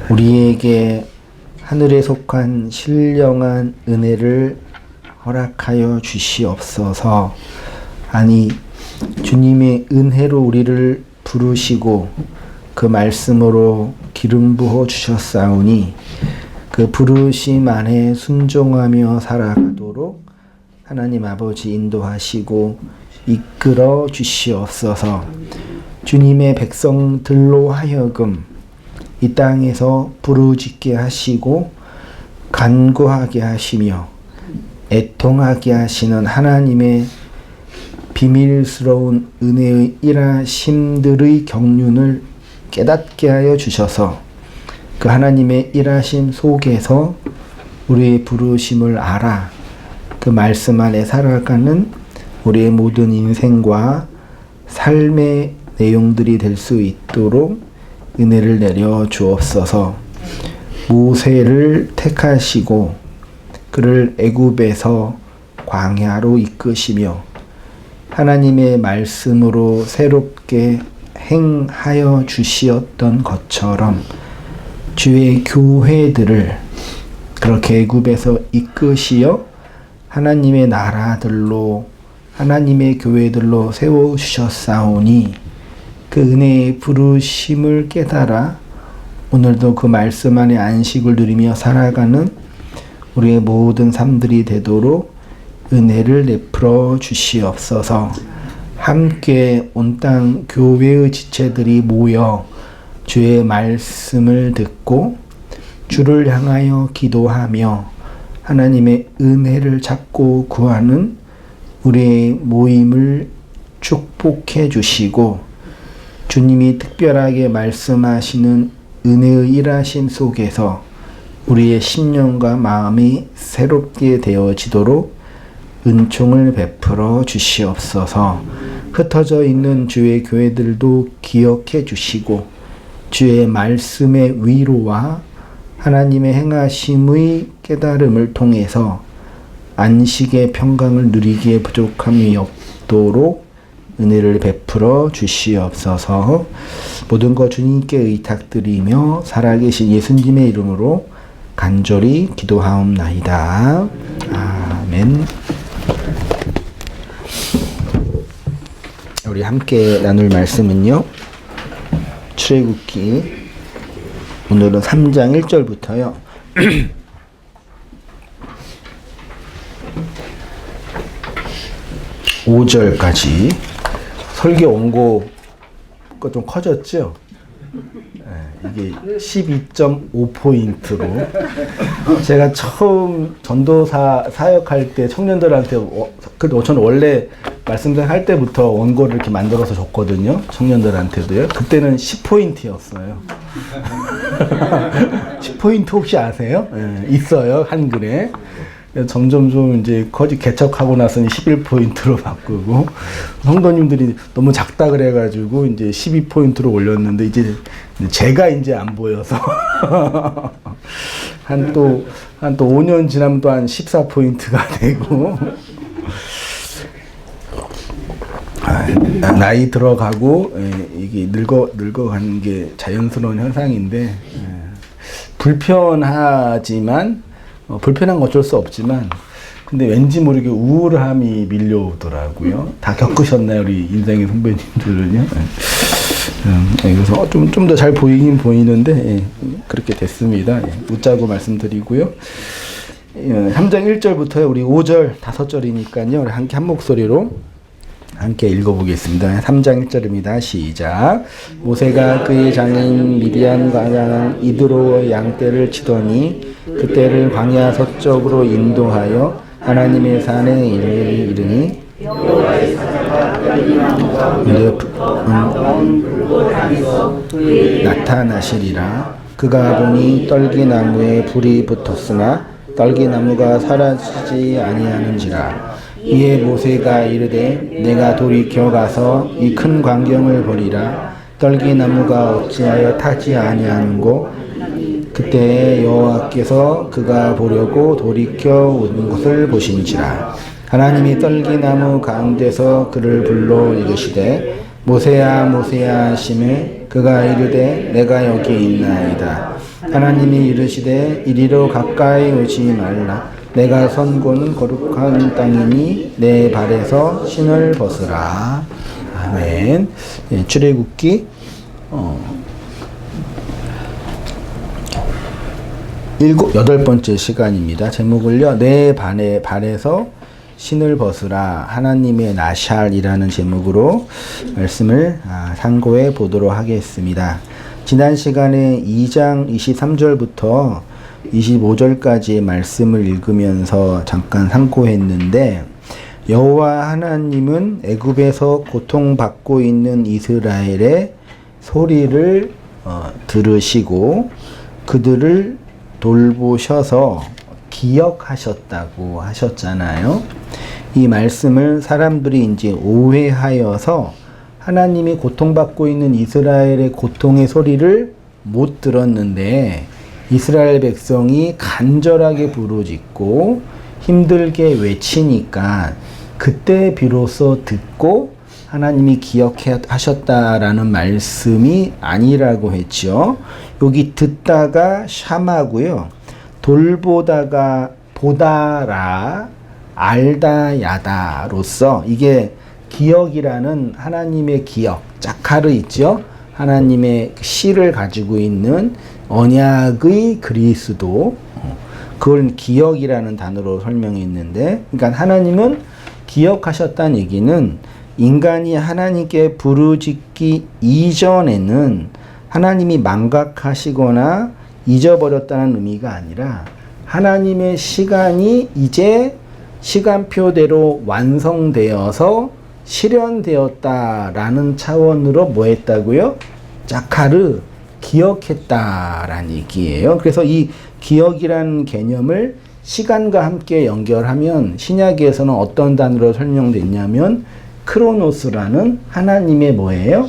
우리에게 하늘에 속한 신령한 은혜를 허락하여 주시옵소서. 아니, 주님의 은혜로 우리를 부르시고 그 말씀으로 기름 부어 주셨사오니 그 부르심 안에 순종하며 살아가도록 하나님 아버지 인도하시고 이끌어 주시옵소서. 주님의 백성들로 하여금 이 땅에서 부르짖게 하시고 간구하게 하시며 애통하게 하시는 하나님의 비밀스러운 은혜의 일하심들의 경륜을 깨닫게 하여 주셔서 그 하나님의 일하심 속에서 우리의 부르심을 알아 그 말씀 안에 살아가는 우리의 모든 인생과 삶의 내용들이 될 수 있도록 은혜를 내려 주옵소서. 모세를 택하시고 그를 애굽에서 광야로 이끄시며 하나님의 말씀으로 새롭게 행하여 주시었던 것처럼 주의 교회들을 그렇게 애굽에서 이끄시어 하나님의 나라들로 하나님의 교회들로 세워주셨사오니 그 은혜의 부르심을 깨달아 오늘도 그 말씀 안에 안식을 누리며 살아가는 우리의 모든 삶들이 되도록 은혜를 베풀어 주시옵소서. 함께 온 땅 교회의 지체들이 모여 주의 말씀을 듣고 주를 향하여 기도하며 하나님의 은혜를 찾고 구하는 우리의 모임을 축복해 주시고 주님이 특별하게 말씀하시는 은혜의 일하심 속에서 우리의 심령과 마음이 새롭게 되어지도록 은총을 베풀어 주시옵소서. 흩어져 있는 주의 교회들도 기억해 주시고 주의 말씀의 위로와 하나님의 행하심의 깨달음을 통해서 안식의 평강을 누리기에 부족함이 없도록 은혜를 베풀어 주시옵소서. 모든 것 주님께 의탁드리며 살아계신 예수님의 이름으로 간절히 기도하옵나이다. 아멘. 우리 함께 나눌 말씀은요, 출애굽기 오늘은 3장 1절부터요 5절까지 설교 원고가 좀 커졌죠? 이게 12.5포인트로 제가 처음 전도사 사역할 때 청년들한테 저는 원래 말씀할 때부터 원고를 이렇게 만들어서 줬거든요. 청년들한테도요. 그때는 10포인트였어요. 10포인트 혹시 아세요? 있어요. 한글에. 점점 좀 이제 개척하고 나서는 11포인트로 바꾸고 성도님들이 너무 작다 그래가지고 이제 12포인트로 올렸는데 이제 제가 이제 안 보여서 한 또 5년 지나면 또 한 14포인트가 되고 나이 들어가고 이게 늙어가는 게 자연스러운 현상인데 불편하지만 불편한 건 어쩔 수 없지만 근데 왠지 모르게 우울함이 밀려오더라고요. 다 겪으셨나요? 우리 인생의 선배님들은요? 그래서 좀 더 잘 보이긴 보이는데 그렇게 됐습니다. 웃자고 말씀드리고요. 3장 1절부터 우리 5절 5절이니까요. 우리 함께 한 목소리로 함께 읽어보겠습니다. 3장 1절입니다. 시작. 모세가 그의 장인 미디안 광야 이드로의 양떼를 치더니 그떼를 광야 서쪽으로 인도하여 하나님의 산에 이르니 나타나시리라. 그가 보니 떨기나무에 불이 붙었으나 떨기나무가 사라지지 아니하는지라. 이에 모세가 이르되 내가 돌이켜 가서 이 큰 광경을 보리라. 떨기나무가 어찌하여 타지 아니하는고. 그때 여호와께서 그가 보려고 돌이켜 온 것을 보신지라. 하나님이 떨기나무 가운데서 그를 불러 이르시되 모세야 모세야 하시매 그가 이르되 내가 여기 있나이다. 하나님이 이르시되 이리로 가까이 오지 말라. 내가 선 곳은 거룩한 땅이니 내 발에서 신을 벗으라. 아멘. 예, 출애굽기 8번째 시간입니다. 제목을요, 내 발에서 신을 벗으라. 하나님의 나샬이라는 제목으로 말씀을 상고해 보도록 하겠습니다. 지난 시간에 2장 23절부터 25절까지의 말씀을 읽으면서 잠깐 상고했는데, 여호와 하나님은 애굽에서 고통받고 있는 이스라엘의 소리를 들으시고 그들을 돌보셔서 기억하셨다고 하셨잖아요. 이 말씀을 사람들이 이제 오해하여서 하나님이 고통받고 있는 이스라엘의 고통의 소리를 못 들었는데, 이스라엘 백성이 간절하게 부르짖고 힘들게 외치니까 그때 비로소 듣고 하나님이 기억하셨다라는 말씀이 아니라고 했죠. 여기 듣다가 샤마고요. 돌보다가 보다라, 알다 야다로서, 이게 기억이라는 하나님의 기억, 자카르 있죠. 하나님의 시를 가지고 있는 언약의 그리스도, 그걸 기억이라는 단어로 설명했는데, 그러니까 하나님은 기억하셨다는 얘기는 인간이 하나님께 부르짖기 이전에는 하나님이 망각하시거나 잊어버렸다는 의미가 아니라, 하나님의 시간이 이제 시간표대로 완성되어서 실현되었다라는 차원으로 뭐 했다고요? 자카르, 기억했다라는 얘기예요. 그래서 이 기억이라는 개념을 시간과 함께 연결하면 신약에서는 어떤 단어로 설명됐냐면 크로노스라는 하나님의 뭐예요?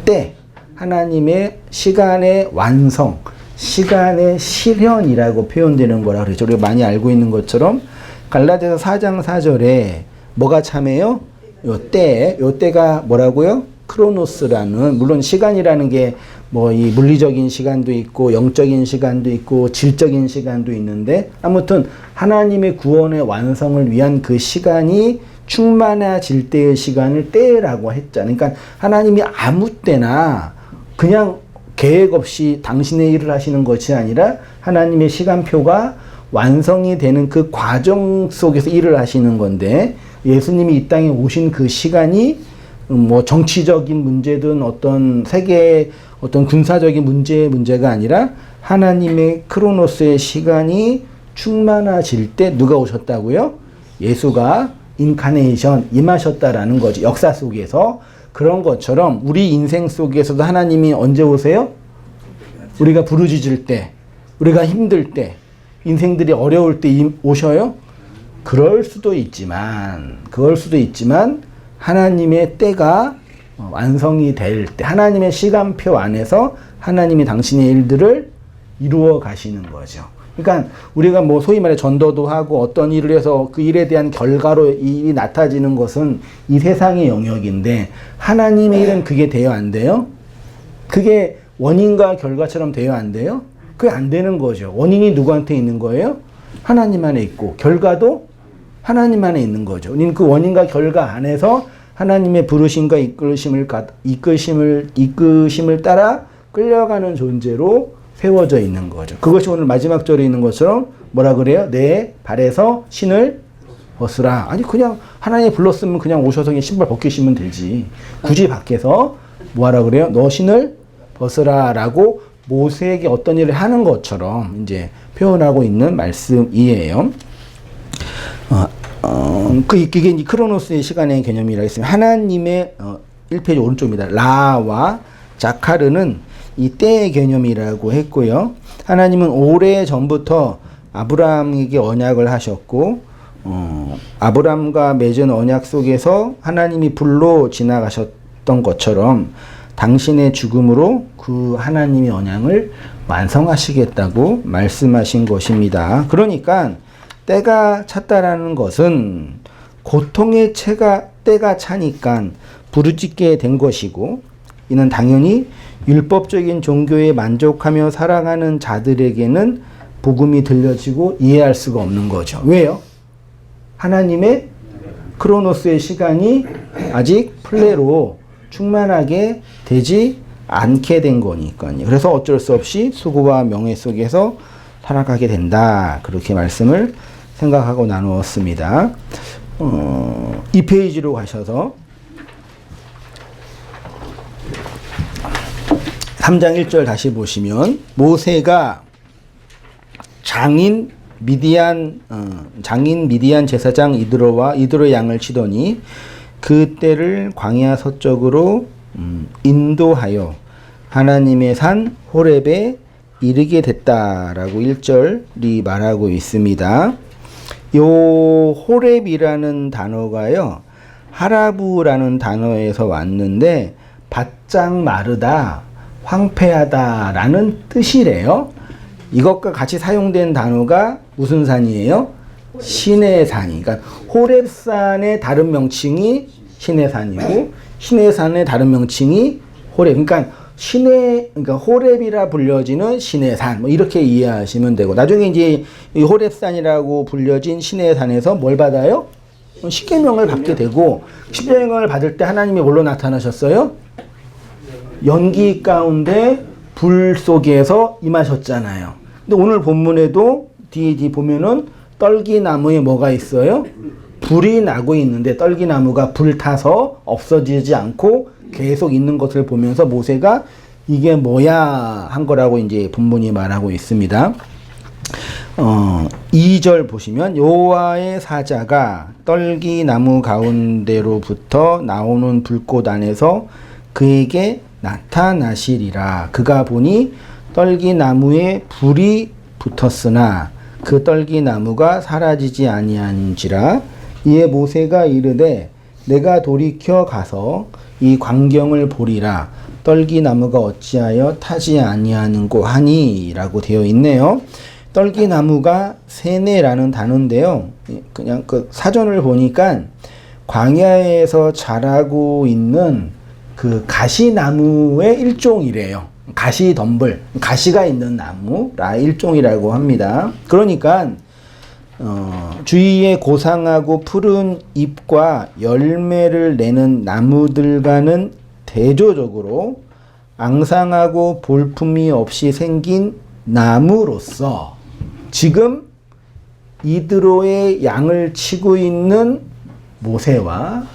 때, 하나님의 시간의 완성, 시간의 실현이라고 표현되는 거라 그러죠. 우리가 많이 알고 있는 것처럼 갈라디아서 4장 4절에 뭐가 참해요? 요 때가 뭐라고요? 크로노스라는, 물론 시간이라는 게 뭐 이 물리적인 시간도 있고 영적인 시간도 있고 질적인 시간도 있는데, 아무튼 하나님의 구원의 완성을 위한 그 시간이 충만해질 때의 시간을 때라고 했잖아요. 그러니까 하나님이 아무 때나 그냥 계획 없이 당신의 일을 하시는 것이 아니라 하나님의 시간표가 완성이 되는 그 과정 속에서 일을 하시는 건데, 예수님이 이 땅에 오신 그 시간이 뭐 정치적인 문제든 어떤 세계의 어떤 군사적인 문제가 아니라 하나님의 크로노스의 시간이 충만해질 때 누가 오셨다고요? 예수가 인카네이션, 임하셨다라는 거지. 역사 속에서. 그런 것처럼 우리 인생 속에서도 하나님이 언제 오세요? 우리가 부르짖을 때, 우리가 힘들 때, 인생들이 어려울 때 오셔요? 그럴 수도 있지만 하나님의 때가 완성이 될 때, 하나님의 시간표 안에서 하나님이 당신의 일들을 이루어 가시는 거죠. 그러니까 우리가 뭐 소위 말해 전도도 하고 어떤 일을 해서 그 일에 대한 결과로 일이 나타지는 것은 이 세상의 영역인데, 하나님의 일은 그게 돼요, 안 돼요? 그게 원인과 결과처럼 돼요, 안 돼요? 그게 안 되는 거죠. 원인이 누구한테 있는 거예요? 하나님 안에 있고, 결과도 하나님 안에 있는 거죠. 우리는 그 원인과 결과 안에서 하나님의 부르심과 이끄심을 따라 끌려가는 존재로 세워져 있는 거죠. 그것이 오늘 마지막 절에 있는 것처럼 뭐라 그래요? 내 발에서 신을 벗으라. 아니, 그냥 하나님이 불렀으면 그냥 오셔서 그냥 신발 벗기시면 되지. 굳이 밖에서 뭐하라 그래요? 너 신을 벗으라 라고 모세에게 어떤 일을 하는 것처럼 이제 표현하고 있는 말씀이에요. 그게 크로노스의 시간의 개념이라 했으면, 하나님의 1페이지 오른쪽입니다. 라와 자카르는 이 때의 개념이라고 했고요. 하나님은 오래 전부터 아브라함에게 언약을 하셨고, 아브라함과 맺은 언약 속에서 하나님이 불로 지나가셨던 것처럼 당신의 죽음으로 그 하나님의 언약을 완성하시겠다고 말씀하신 것입니다. 그러니까 때가 찼다라는 것은 고통의 때가 차니까 부르짖게 된 것이고, 이는 당연히 율법적인 종교에 만족하며 살아가는 자들에게는 복음이 들려지고 이해할 수가 없는 거죠. 왜요? 하나님의 크로노스의 시간이 아직 플레로 충만하게 되지 않게 된 거니까요. 그래서 어쩔 수 없이 수고와 명예 속에서 살아가게 된다. 그렇게 말씀을 생각하고 나누었습니다. 이 페이지로 가셔서 3장 1절 다시 보시면, 모세가 장인 미디안 제사장 이드로의 양을 치더니 그때를 광야 서쪽으로 인도하여 하나님의 산 호렙에 이르게 됐다라고 1절이 말하고 있습니다. 요 호렙이라는 단어가요, 하라부라는 단어에서 왔는데 바짝 마르다, 황폐하다라는 뜻이래요. 이것과 같이 사용된 단어가 무슨 산이에요? 시내산이. 그러니까 호렙산의 다른 명칭이 시내산이고, 시내산의 다른 명칭이 호렙. 그러니까 호렙이라 불려지는 시내산, 뭐 이렇게 이해하시면 되고, 나중에 이제 이 호렙산이라고 불려진 시내산에서 뭘 받아요? 십계명을 받게 되고, 십계명을 받을 때 하나님이 뭘로 나타나셨어요? 연기 가운데 불 속에서 임하셨잖아요. 근데 오늘 본문에도 뒤에 보면은 떨기나무에 뭐가 있어요? 불이 나고 있는데, 떨기나무가 불타서 없어지지 않고 계속 있는 것을 보면서 모세가 이게 뭐야 한 거라고 이제 본문이 말하고 있습니다. 2절 보시면, 여호와의 사자가 떨기나무 가운데로부터 나오는 불꽃 안에서 그에게 나타나시리라. 그가 보니 떨기나무에 불이 붙었으나 그 떨기나무가 사라지지 아니한지라. 이에 모세가 이르되 내가 돌이켜 가서 이 광경을 보리라. 떨기나무가 어찌하여 타지 아니하는고 하니 라고 되어 있네요. 떨기나무가 세네라는 단어인데요, 그냥 그 사전을 보니까 광야에서 자라고 있는 그 가시나무의 일종이래요. 가시덤불, 가시가 있는 나무라 일종이라고 합니다. 그러니까 주위에 고상하고 푸른 잎과 열매를 내는 나무들과는 대조적으로 앙상하고 볼품이 없이 생긴 나무로서 지금 이드로의 양을 치고 있는 모세와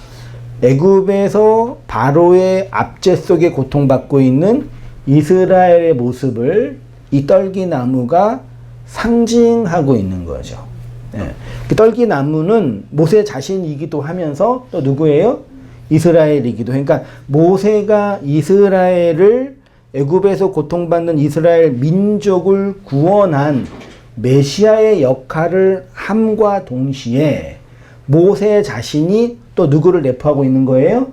애굽에서 바로의 압제 속에 고통받고 있는 이스라엘의 모습을 이 떨기나무가 상징하고 있는 거죠. 예. 그 떨기나무는 모세 자신이기도 하면서 또 누구예요? 이스라엘이기도 해요. 그러니까 모세가 이스라엘을, 애굽에서 고통받는 이스라엘 민족을 구원한 메시아의 역할을 함과 동시에 모세 자신이 또 누구를 내포하고 있는 거예요?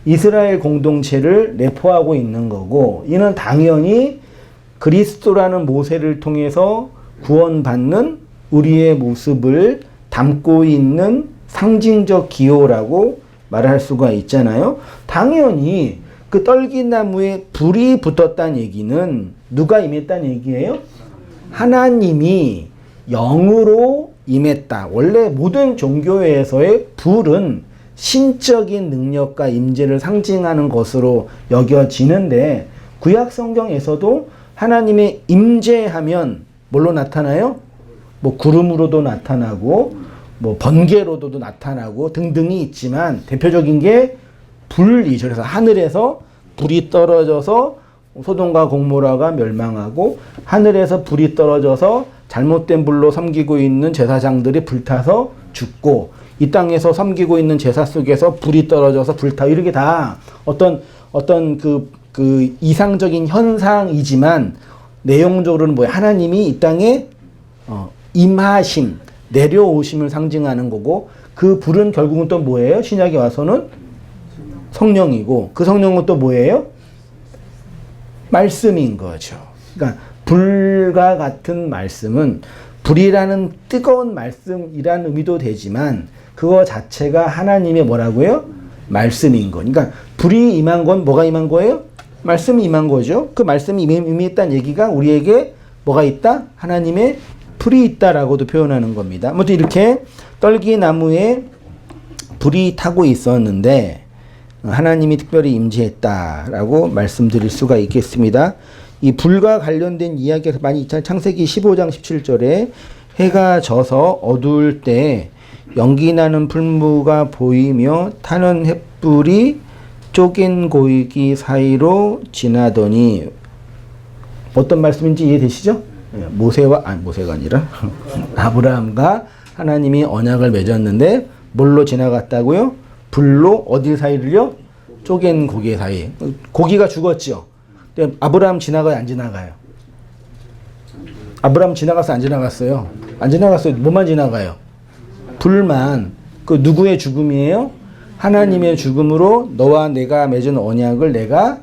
이스라엘 공동체를 내포하고 있는 거고, 이는 당연히 그리스도라는 모세를 통해서 구원받는 우리의 모습을 담고 있는 상징적 기호라고 말할 수가 있잖아요. 당연히 그 떨기나무에 불이 붙었다는 얘기는 누가 임했다는 얘기예요? 하나님이 영으로 임했다. 원래 모든 종교에서의 불은 신적인 능력과 임재를 상징하는 것으로 여겨지는데, 구약 성경에서도 하나님의 임재하면 뭘로 나타나요? 뭐 구름으로도 나타나고 뭐 번개로도 나타나고 등등이 있지만 대표적인 게 불이죠. 그래서 하늘에서 불이 떨어져서 소돔과 고모라가 멸망하고, 하늘에서 불이 떨어져서 잘못된 불로 섬기고 있는 제사장들이 불타서 죽고, 이 땅에서 섬기고 있는 제사 속에서 불이 떨어져서 불타, 이렇게 다 어떤 그 이상적인 현상이지만 내용적으로는 뭐야? 하나님이 이 땅에 임하심, 내려오심을 상징하는 거고, 그 불은 결국은 또 뭐예요? 신약에 와서는 성령이고, 그 성령은 또 뭐예요? 말씀인 거죠. 그러니까 불과 같은 말씀은, 불이라는 뜨거운 말씀이라는 의미도 되지만 그거 자체가 하나님의 뭐라고요? 말씀인 거. 그러니까 불이 임한 건 뭐가 임한 거예요? 말씀이 임한 거죠. 그 말씀이 임했다는 얘기가 우리에게 뭐가 있다? 하나님의 불이 있다라고도 표현하는 겁니다. 아무튼 이렇게 떨기나무에 불이 타고 있었는데 하나님이 특별히 임재했다라고 말씀드릴 수가 있겠습니다. 이 불과 관련된 이야기가 많이 있잖아요. 창세기 15장 17절에 해가 져서 어두울 때 연기나는 풀무가 보이며 타는 횃불이 쪼갠 고기 사이로 지나더니 어떤 말씀인지 이해되시죠? 모세가 아니라 아브라함과 하나님이 언약을 맺었는데 뭘로 지나갔다고요? 불로 어디 사이를요? 쪼갠 고기 사이. 고기가 죽었죠. 근데 아브라함 지나가요, 안 지나가요? 아브라함 지나갔어, 안 지나갔어요? 안 지나갔어요. 뭐만 지나가요? 불만. 그 누구의 죽음이에요? 하나님의 죽음으로 너와 내가 맺은 언약을 내가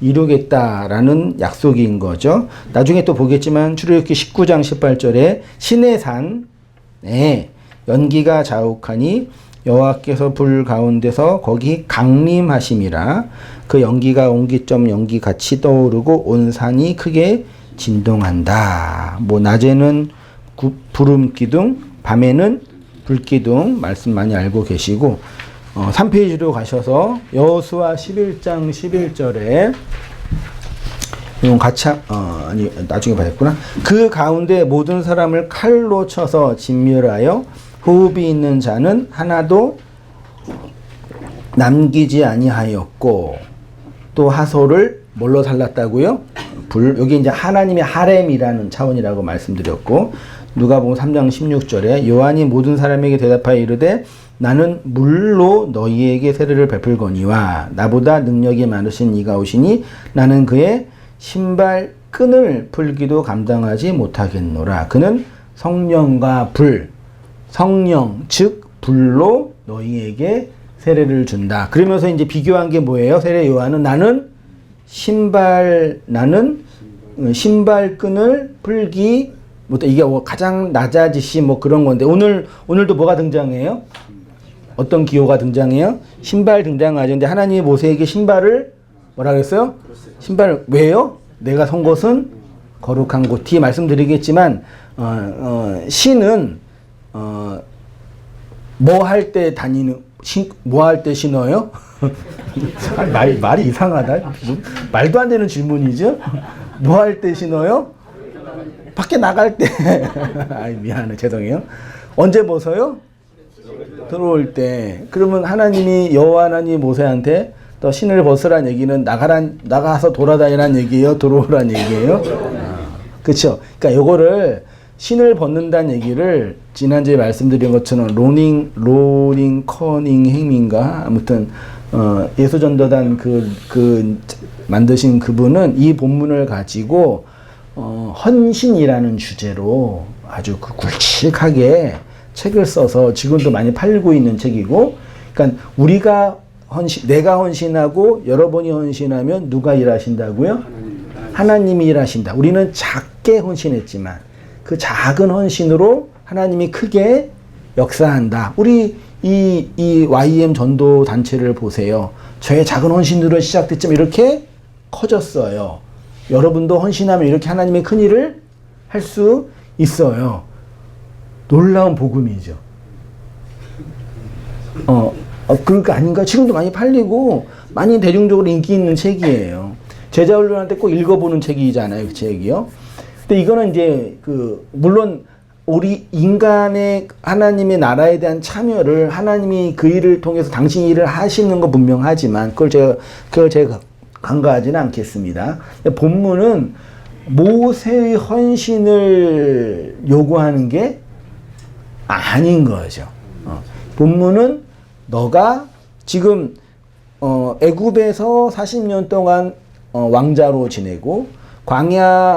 이루겠다라는 약속인 거죠. 나중에 또 보겠지만 출애굽기 19장 18절에 시내산에 연기가 자욱하니 여호와께서 불 가운데서 거기 강림하심이라. 그 연기가 옹기점 연기 같이 떠오르고 온 산이 크게 진동한다. 뭐 낮에는 구름 기둥, 밤에는 불기둥 말씀 많이 알고 계시고 3페이지로 가셔서 여호수아 11장 11절에 이건 같이 아니 나중에 봐야겠구나. 그 가운데 모든 사람을 칼로 쳐서 진멸하여 호흡이 있는 자는 하나도 남기지 아니하였고 또 하소를 뭘로 살랐다고요? 불. 여기 이제 하나님의 하렘이라는 차원이라고 말씀드렸고 누가복음 3장 16절에 요한이 모든 사람에게 대답하여 이르되 나는 물로 너희에게 세례를 베풀거니와 나보다 능력이 많으신 이가 오시니 나는 그의 신발 끈을 풀기도 감당하지 못하겠노라. 그는 성령과 불, 성령 즉 불로 너희에게 세례를 준다. 그러면서 이제 비교한 게 뭐예요? 세례 요한은 나는 신발 끈을 풀기 못해. 이게 가장 낮아지시 뭐 그런 건데 오늘도 뭐가 등장해요? 어떤 기호가 등장해요? 신발 등장하죠. 근데 하나님이 모세에게 신발을 뭐라 그랬어요? 신발을 왜요? 내가 선 곳은 거룩한 곳. 뒤에 말씀드리겠지만 신은 뭐 할 때 뭐 할 때 신어요? 말이 이상하다. 말도 안 되는 질문이죠. 뭐 할 때 신어요? 밖에 나갈 때. 아이 미안해, 죄송해요. 언제 벗어요? 들어올 때. 그러면 하나님이 여호와 하나님이 모세한테 또 신을 벗으란 얘기는 나가서 돌아다니란 얘기예요? 들어오란 얘기예요? 그렇죠. 그러니까 요거를 신을 벗는다는 얘기를 지난주에 말씀드린 것처럼 로닝 커닝햄인가 아무튼 예수전도단 그 만드신 그분은 이 본문을 가지고 헌신이라는 주제로 아주 굵직하게 책을 써서 지금도 많이 팔리고 있는 책이고, 그러니까 내가 헌신하고 여러분이 헌신하면 누가 일하신다고요? 하나님이 일하신다. 우리는 작게 헌신했지만 그 작은 헌신으로 하나님이 크게 역사한다. 우리 이 YM 전도 단체를 보세요. 저의 작은 헌신으로 시작됐지만 이렇게 커졌어요. 여러분도 헌신하면 이렇게 하나님의 큰 일을 할 수 있어요. 놀라운 복음이죠. 그러니까 아닌가? 지금도 많이 팔리고 많이 대중적으로 인기 있는 책이에요. 제자훈련할 때 꼭 읽어보는 책이잖아요, 그 책이요. 근데 이거는 이제 물론 우리 인간의 하나님의 나라에 대한 참여를 하나님이 그 일을 통해서 당신 일을 하시는 거 분명하지만 그걸 제가 간과하지는 않겠습니다. 본문은 모세의 헌신을 요구하는 게 아닌 거죠. 본문은 너가 지금 애굽에서 40년 동안 왕자로 지내고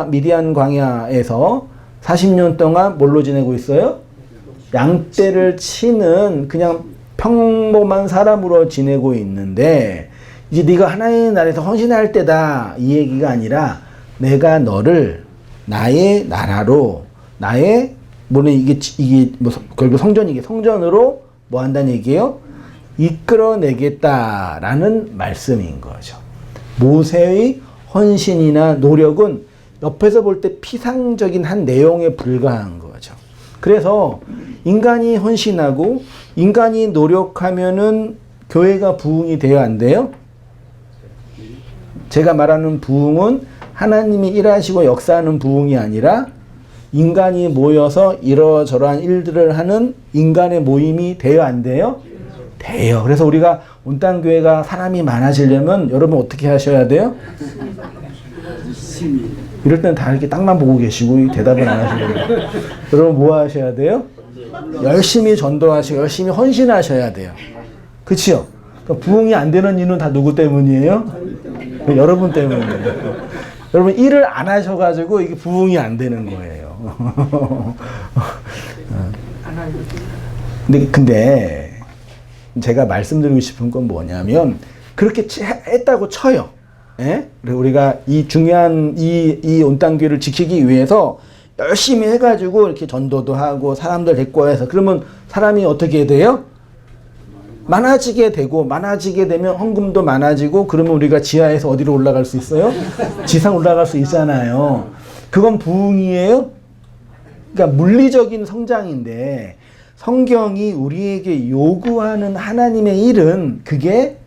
미디안 광야에서 40년 동안 뭘로 지내고 있어요? 양떼를 치는 그냥 평범한 사람으로 지내고 있는데 이제 네가 하나님의 나라에서 헌신할 때다 이 얘기가 아니라 내가 너를 나의 나라로 물론 이게 뭐 결국 성전으로 뭐 한다는 얘기예요? 이끌어내겠다라는 말씀인 거죠. 모세의 헌신이나 노력은 옆에서 볼 때 피상적인 한 내용에 불과한 거죠. 그래서 인간이 헌신하고 인간이 노력하면은 교회가 부흥이 돼요, 안 돼요? 제가 말하는 부흥은 하나님이 일하시고 역사하는 부흥이 아니라 인간이 모여서 이러저러한 일들을 하는 인간의 모임이 돼요, 안 돼요? 돼요. 그래서 우리가 온땅교회가 사람이 많아지려면 여러분 어떻게 하셔야 돼요? 이럴 때는 다 이렇게 땅만 보고 계시고 대답을 안 하시고 여러분 뭐 하셔야 돼요? 열심히 전도하시고 열심히 헌신하셔야 돼요. 그치요? 그러니까 부흥이 안 되는 이유는 다 누구 때문이에요? 여러분 때문이에요. 여러분 일을 안 하셔가지고 이게 부흥이 안 되는 거예요. 근데 제가 말씀드리고 싶은 건 뭐냐면 그렇게 했다고 쳐요. 예? 우리가 이 중요한 이 온땅교회를 지키기 위해서 열심히 해가지고 이렇게 전도도 하고 사람들 데리고 해서 그러면 사람이 어떻게 돼요? 많아지게 되고 많아지게 되면 헌금도 많아지고 그러면 우리가 지하에서 어디로 올라갈 수 있어요? 지상 올라갈 수 있잖아요. 그건 부흥이에요? 그러니까 물리적인 성장인데 성경이 우리에게 요구하는 하나님의 일은 그게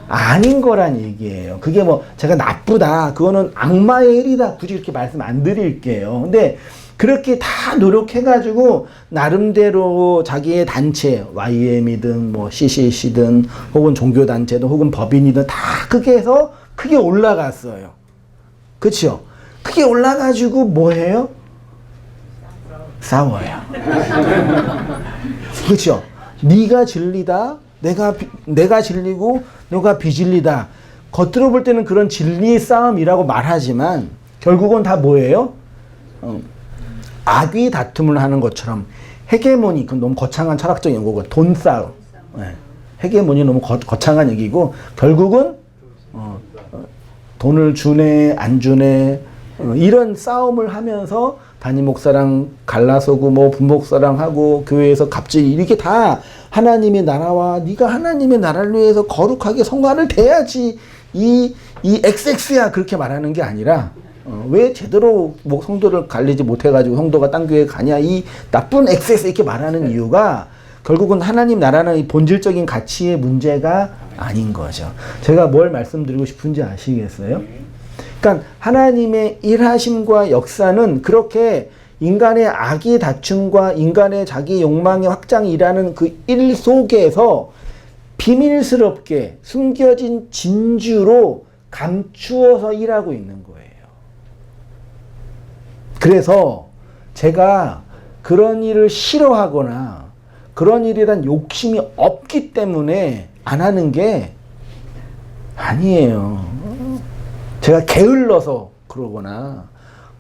아닌 거란 얘기예요. 그게 뭐 제가 나쁘다, 그거는 악마의 일이다, 굳이 이렇게 말씀 안 드릴게요. 근데 그렇게 다 노력해가지고 나름대로 자기의 단체, YM이든 뭐 CCC든 혹은 종교단체든 혹은 법인이든 다 크게 해서 크게 올라갔어요. 그렇죠? 크게 올라가지고 뭐 해요? 싸워요. 그렇죠? 네가 진리다, 내가 진리고 너가 비진리다. 겉으로 볼 때는 그런 진리의 싸움이라고 말하지만 결국은 다 뭐예요? 악의 다툼을 하는 것처럼 헤게모니, 그건 너무 거창한 철학적 용어고 돈 싸움. 네. 헤게모니 너무 거창한 얘기고 결국은 돈을 주네 안 주네 이런 싸움을 하면서 담임 목사랑 갈라서고 뭐 분목사랑 하고 교회에서 갑자기 이렇게 다 하나님의 나라와 네가 하나님의 나라를 위해서 거룩하게 성화를 돼야지 이 XX야 그렇게 말하는 게 아니라 왜 제대로 뭐 성도를 갈리지 못해가지고 성도가 딴 교회 가냐 이 나쁜 XX 이렇게 말하는 이유가 결국은 하나님 나라는 이 본질적인 가치의 문제가 아닌 거죠. 제가 뭘 말씀드리고 싶은지 아시겠어요? 그러니까 하나님의 일하심과 역사는 그렇게 인간의 악의 다툼과 인간의 자기 욕망의 확장이라는 그 일 속에서 비밀스럽게 숨겨진 진주로 감추어서 일하고 있는 거예요. 그래서 제가 그런 일을 싫어하거나 그런 일에 대한 욕심이 없기 때문에 안 하는 게 아니에요. 제가 게을러서 그러거나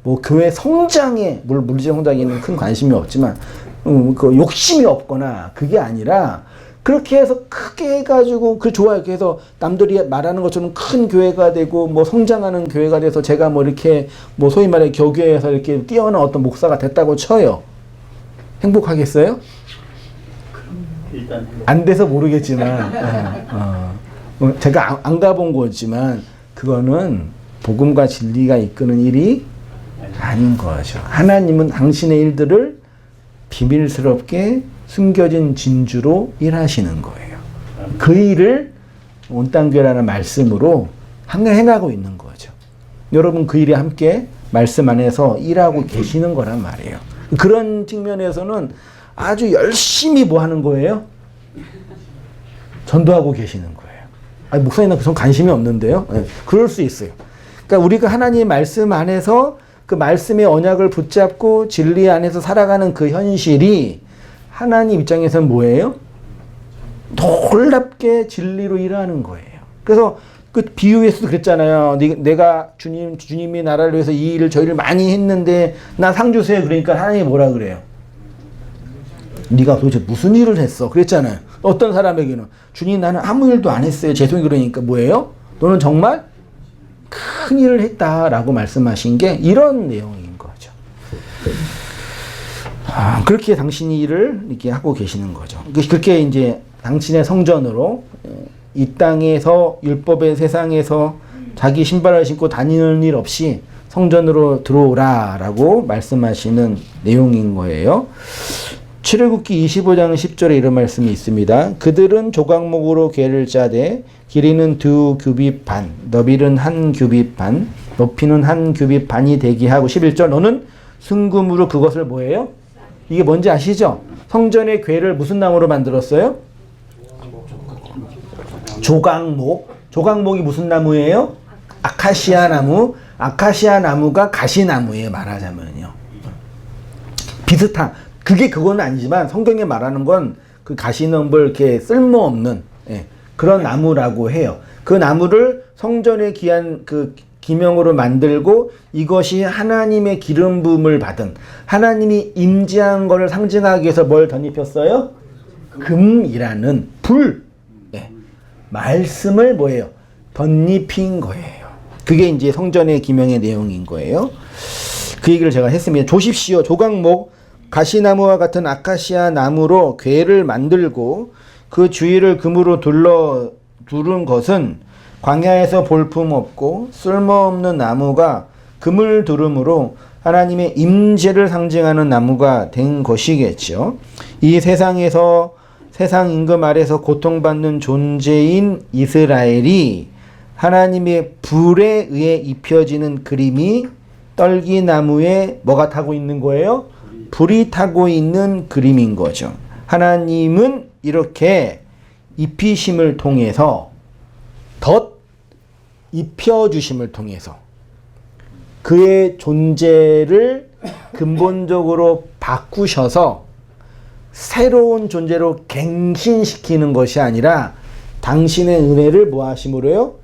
뭐 교회 성장에 물리적 성장에는 큰 관심이 없지만 그 욕심이 없거나 그게 아니라 그렇게 해서 크게 해가지고 그 좋아요. 그래서 남들이 말하는 것처럼 큰 교회가 되고 뭐 성장하는 교회가 돼서 제가 뭐 이렇게 뭐 소위 말해 교교에서 이렇게 뛰어난 어떤 목사가 됐다고 쳐요. 행복하겠어요? 안 돼서 모르겠지만 제가 안 가본 거지만 그거는 복음과 진리가 이끄는 일이 아닌 거죠. 하나님은 당신의 일들을 비밀스럽게 숨겨진 진주로 일하시는 거예요. 그 일을 온땅교회라는 말씀으로 항상 행하고 있는 거죠. 여러분 그 일에 함께 말씀 안에서 일하고 계시는 거란 말이에요. 그런 측면에서는 아주 열심히 뭐 하는 거예요? 전도하고 계시는 거예요. 아니, 목사님은 그런 관심이 없는데요. 네, 그럴 수 있어요. 그러니까 우리가 하나님의 말씀 안에서 그 말씀의 언약을 붙잡고 진리 안에서 살아가는 그 현실이 하나님 입장에서는 뭐예요? 놀랍게 진리로 일하는 거예요. 그래서 그 비유에서도 그랬잖아요. 내가 주님이 나라를 위해서 이 일을 저희를 많이 했는데 나 상 주세요. 그러니까 하나님이 뭐라 그래요? 네가 도대체 무슨 일을 했어? 그랬잖아요. 어떤 사람에게는 주님 나는 아무 일도 안 했어요. 죄송해요. 그러니까 뭐예요? 너는 정말 큰 일을 했다라고 말씀하신 게 이런 내용인 거죠. 그렇게 당신이 일을 이렇게 하고 계시는 거죠. 그렇게 이제 당신의 성전으로 이 땅에서 율법의 세상에서 자기 신발을 신고 다니는 일 없이 성전으로 들어오라 라고 말씀하시는 내용인 거예요. 출애굽기 25장 10절에 이런 말씀이 있습니다. 그들은 조각목으로 궤를 짜되 길이는 2규빗 반, 너비는 1규빗 반, 높이는 1규빗 반이 되게 하고 11절 너는 순금으로 그것을 뭐예요? 이게 뭔지 아시죠? 성전의 궤를 무슨 나무로 만들었어요? 조각목. 조각목이 무슨 나무예요? 아카시아 나무. 아카시아 나무가 가시나무예요. 말하자면요. 비슷한. 그건 아니지만 성경에 말하는 건 그 가시나무를 이렇게 쓸모없는 그런 나무라고 해요. 그 나무를 성전의 귀한 그 기명으로 만들고 이것이 하나님의 기름 부음을 받은 하나님이 임재한 것을 상징하기 위해서 뭘 덧입혔어요? 금이라는 불. 말씀을 뭐예요? 덧입힌 거예요. 그게 이제 성전의 기명의 내용인 거예요. 그 얘기를 제가 했습니다. 조십시오. 조각목 가시나무와 같은 아카시아 나무로 궤를 만들고 그 주위를 금으로 두른 것은 광야에서 볼품없고 쓸모없는 나무가 금을 두름으로 하나님의 임재를 상징하는 나무가 된 것이겠죠. 이 세상에서 세상 임금 아래서 고통받는 존재인 이스라엘이 하나님의 불에 의해 입혀지는 그림이 떨기나무에 뭐가 타고 있는 거예요? 불이 타고 있는 그림인 거죠. 하나님은 이렇게 입히심을 통해서 덧 입혀주심을 통해서 그의 존재를 근본적으로 바꾸셔서 새로운 존재로 갱신시키는 것이 아니라 당신의 은혜를 뭐 하심으로요?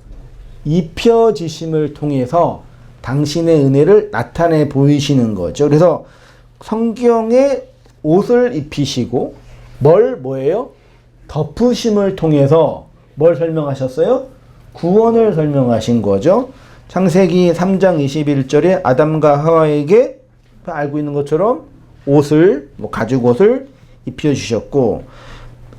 입혀지심을 통해서 당신의 은혜를 나타내 보이시는 거죠. 그래서 성경에 옷을 입히시고 뭐예요? 덮으심을 통해서 뭘 설명하셨어요? 구원을 설명하신 거죠. 창세기 3장 21절에 아담과 하와에게 알고 있는 것처럼 옷을 가죽옷을 입혀주셨고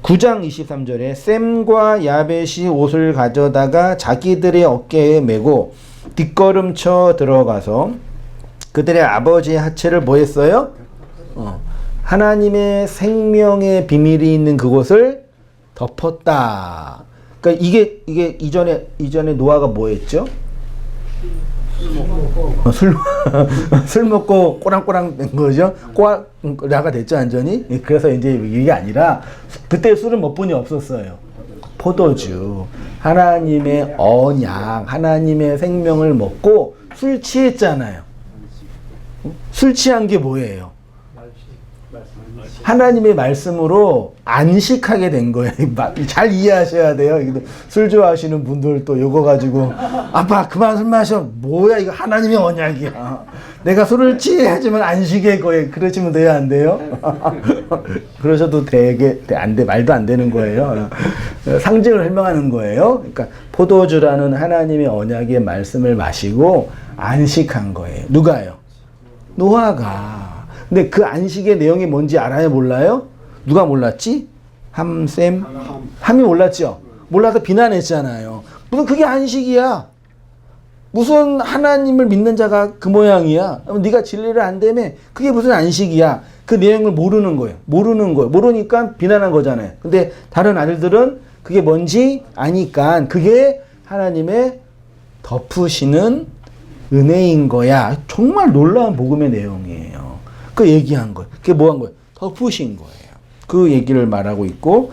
9장 23절에 셈과 야벳이 옷을 가져다가 자기들의 어깨에 메고 뒷걸음쳐 들어가서 그들의 아버지의 하체를 뭐 했어요? 하나님의 생명의 비밀이 있는 그곳을 덮었다. 그러니까 이게 이전에 노아가 뭐 했죠? 술 먹고 꼬랑꼬랑 된 거죠. 꼬라가 됐죠, 완전히. 그래서 이제 이게 아니라 그때 술은 몇 분이 없었어요. 포도주, 하나님의 언약, 하나님의 생명을 먹고 술 취했잖아요. 술 취한 게 뭐예요? 하나님의 말씀으로 안식하게 된 거예요. 잘 이해하셔야 돼요. 술 좋아하시는 분들 또 요거 가지고 아빠 그만 술 마셔. 뭐야 이거 하나님의 언약이야. 내가 술을 취하지만 안식의 거에 그러시면 돼요, 안 돼요? 그러셔도 되게 말도 안 되는 거예요. 상징을 설명하는 거예요. 그러니까 포도주라는 하나님의 언약의 말씀을 마시고 안식한 거예요. 누가요? 노아가. 근데 그 안식의 내용이 뭔지 알아요? 몰라요? 누가 몰랐지? 함이 몰랐죠? 몰라서 비난했잖아요. 무슨 그게 안식이야. 무슨 하나님을 믿는 자가 그 모양이야. 네가 진리를 안다며 그게 무슨 안식이야. 그 내용을 모르는 거예요. 모르니까 비난한 거잖아요. 근데 다른 아들들은 그게 뭔지 아니까 그게 하나님의 덮으시는 은혜인 거야. 정말 놀라운 복음의 내용이에요. 그 얘기한 거예요. 그게 뭐 한 거예요? 덮으신 거예요. 그 얘기를 말하고 있고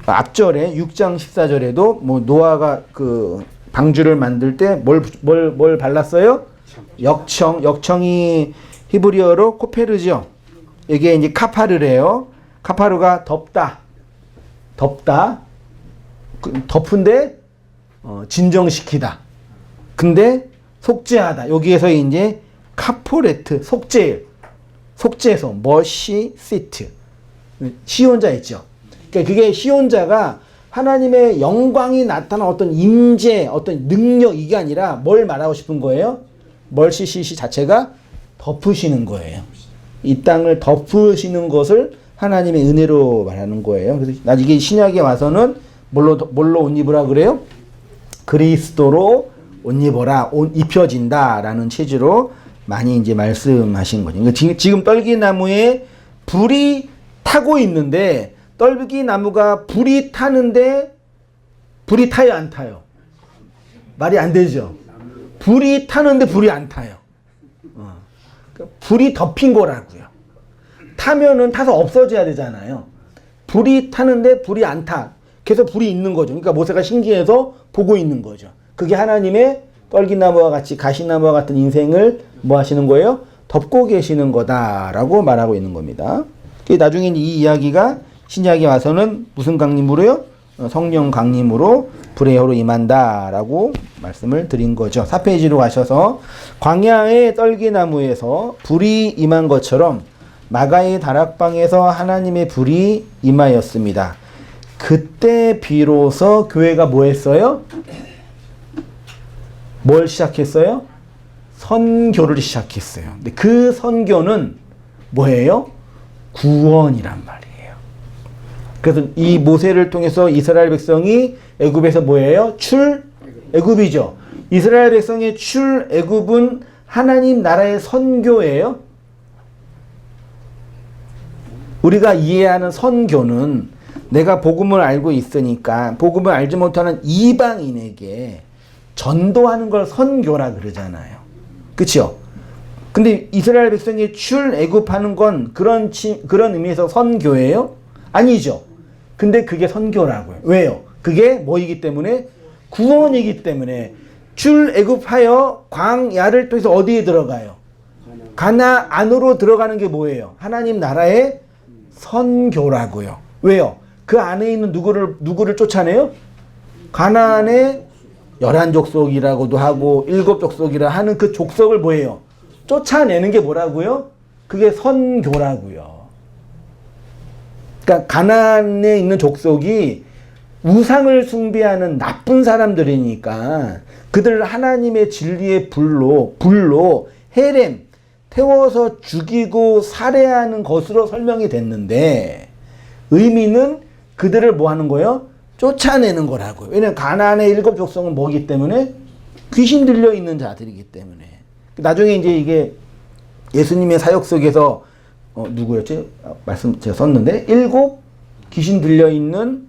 앞절에 6장 14절에도 뭐 노아가 그 방주를 만들 때 뭘 발랐어요? 역청이 히브리어로 코페르죠. 이게 이제 카파르래요. 카파르가 덮다. 덮은데 진정시키다. 근데 속죄하다. 여기에서 이제 카포레트 속죄소 머시 시트 시온자 있죠. 그러니까 그게 시온자가 하나님의 영광이 나타난 어떤 임재, 어떤 능력 이게 아니라 뭘 말하고 싶은 거예요? 멀시시시 자체가 덮으시는 거예요. 이 땅을 덮으시는 것을 하나님의 은혜로 말하는 거예요. 그래서 나중에 신약에 와서는 뭘로 옷 입으라 그래요? 그리스도로 옷 입어라, 옷 입혀진다라는 체제로 많이 이제 말씀하신 거죠. 그러니까 지금 떨기나무에 불이 타고 있는데, 떨기나무가 불이 타는데 불이 타요, 안 타요? 말이 안 되죠. 불이 타는데 불이 안 타요. 그러니까 불이 덮인 거라고요. 타면은 타서 없어져야 되잖아요. 불이 타는데 불이 안 타. 계속 불이 있는 거죠. 그러니까 모세가 신기해서 보고 있는 거죠. 그게 하나님의 떨기나무와 같이 가시나무와 같은 인생을 뭐 하시는 거예요? 덮고 계시는 거다라고 말하고 있는 겁니다. 나중에 이 이야기가 신약에 와서는 무슨 강림으로요? 성령 강림으로 불의 혀로 임한다라고 말씀을 드린 거죠. 4페이지로 가셔서 광야의 떨기나무에서 불이 임한 것처럼 마가의 다락방에서 하나님의 불이 임하였습니다. 그때 비로소 교회가 뭐 했어요? 뭘 시작했어요? 선교를 시작했어요. 근데 그 선교는 뭐예요? 구원이란 말이에요. 그래서 이 모세를 통해서 이스라엘 백성이 애굽에서 뭐예요? 애굽이죠. 이스라엘 백성의 애굽은 하나님 나라의 선교예요. 우리가 이해하는 선교는 내가 복음을 알고 있으니까 복음을 알지 못하는 이방인에게 전도하는 걸 선교라 그러잖아요. 그렇죠? 근데 이스라엘 백성이 출애굽하는 건 그런 의미에서 선교예요? 아니죠. 근데 그게 선교라고요. 왜요? 그게 뭐이기 때문에? 구원이기 때문에. 출애굽하여 광야를 통해서 어디에 들어가요? 가나안 안으로 들어가는 게 뭐예요? 하나님 나라의 선교라고요. 왜요? 그 안에 있는 누구를 쫓아내요? 가나안의 11족속이라고도 하고 7족속이라 하는 그 족속을 뭐예요? 쫓아내는 게 뭐라고요? 그게 선교라고요. 그러니까 가나안에 있는 족속이 우상을 숭배하는 나쁜 사람들이니까 그들을 하나님의 진리의 불로 헤렘 태워서 죽이고 살해하는 것으로 설명이 됐는데 의미는 그들을 뭐 하는 거예요? 쫓아내는 거라고요. 왜냐하면 가나안의 7족속은 뭐기 때문에? 귀신 들려 있는 자들이기 때문에. 나중에 이제 이게 예수님의 사역 속에서 누구였지? 말씀 제가 썼는데 7 귀신 들려 있는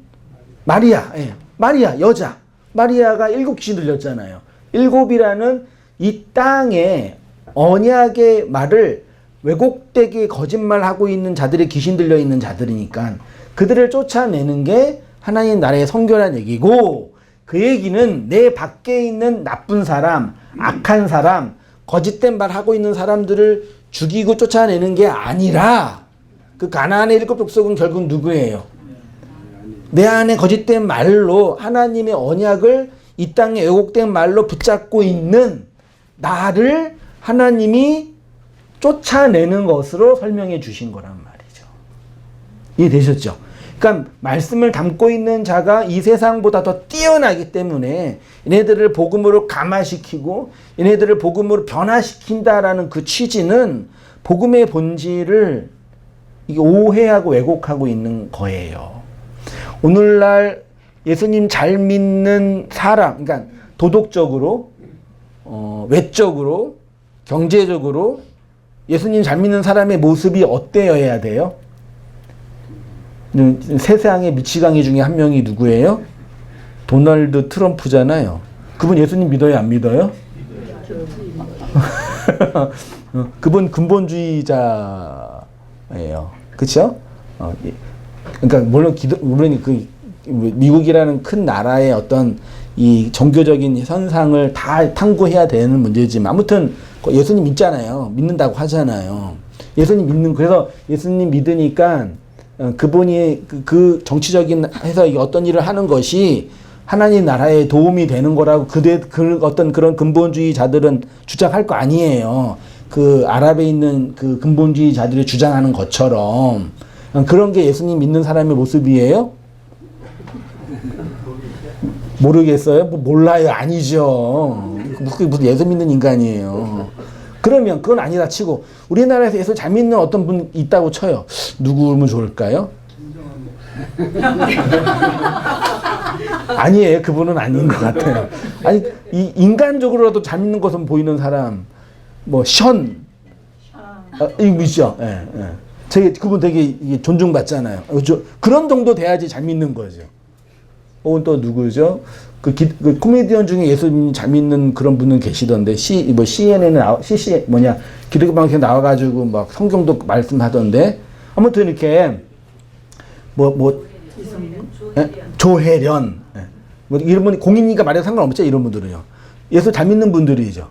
마리아, 마리아 여자. 마리아가 7 귀신 들렸잖아요. 7이라는 이 땅에 언약의 말을 왜곡되게 거짓말하고 있는 자들이 귀신 들려 있는 자들이니까 그들을 쫓아내는 게 하나님 나라의 선교란 얘기고, 그 얘기는 내 밖에 있는 나쁜 사람, 악한 사람, 거짓된 말 하고 있는 사람들을 죽이고 쫓아내는 게 아니라 그 가나안의 7족속은 결국 누구예요? 내 안에 거짓된 말로 하나님의 언약을 이 땅에 왜곡된 말로 붙잡고 있는 나를 하나님이 쫓아내는 것으로 설명해 주신 거란 말이죠. 이해되셨죠? 그러니까 말씀을 담고 있는 자가 이 세상보다 더 뛰어나기 때문에 얘네들을 복음으로 감화시키고 얘네들을 복음으로 변화시킨다라는 그 취지는 복음의 본질을 오해하고 왜곡하고 있는 거예요. 오늘날 예수님 잘 믿는 사람, 그러니까 도덕적으로, 외적으로, 경제적으로 예수님 잘 믿는 사람의 모습이 어때여야 돼요? 세상의 미치광이 중에 한 명이 누구예요? 도널드 트럼프잖아요. 그분 예수님 믿어요, 안 믿어요? 그분 근본주의자예요. 그렇죠? 그러니까 물론 그 미국이라는 큰 나라의 어떤 이 종교적인 현상을 다 탐구해야 되는 문제지만 아무튼 예수님 믿잖아요. 믿는다고 하잖아요. 그래서 예수님 믿으니까 그분이 그 정치적인 해서 어떤 일을 하는 것이 하나님 나라에 도움이 되는 거라고 그 어떤 그런 근본주의자들은 주장할 거 아니에요. 그 아랍에 있는 그 근본주의자들이 주장하는 것처럼 그런 게 예수님 믿는 사람의 모습이에요? 모르겠어요? 몰라요. 아니죠. 무슨 예수 믿는 인간이에요. 그러면 그건 아니다 치고 우리나라에서 예수 잘 믿는 어떤 분 있다고 쳐요. 누구면 좋을까요? 아니에요. 그분은 아닌 것 같아요. 아니 이 인간적으로라도 잘 믿는 것은 보이는 사람 뭐 이거죠. 예, 예. 그분 되게 존중받잖아요. 그런 정도 돼야지 잘 믿는 거죠. 혹은 또 누구죠? 그 코미디언 중에 예수 잘 믿는 그런 분은 계시던데 CNN에 기독교 방송에 나와가지고 막 성경도 말씀하던데 아무튼 이렇게 조혜련 뭐 이런 분 공인이니까 말해도 상관없죠. 이런 분들은요. 예수 잘 믿는 분들이죠.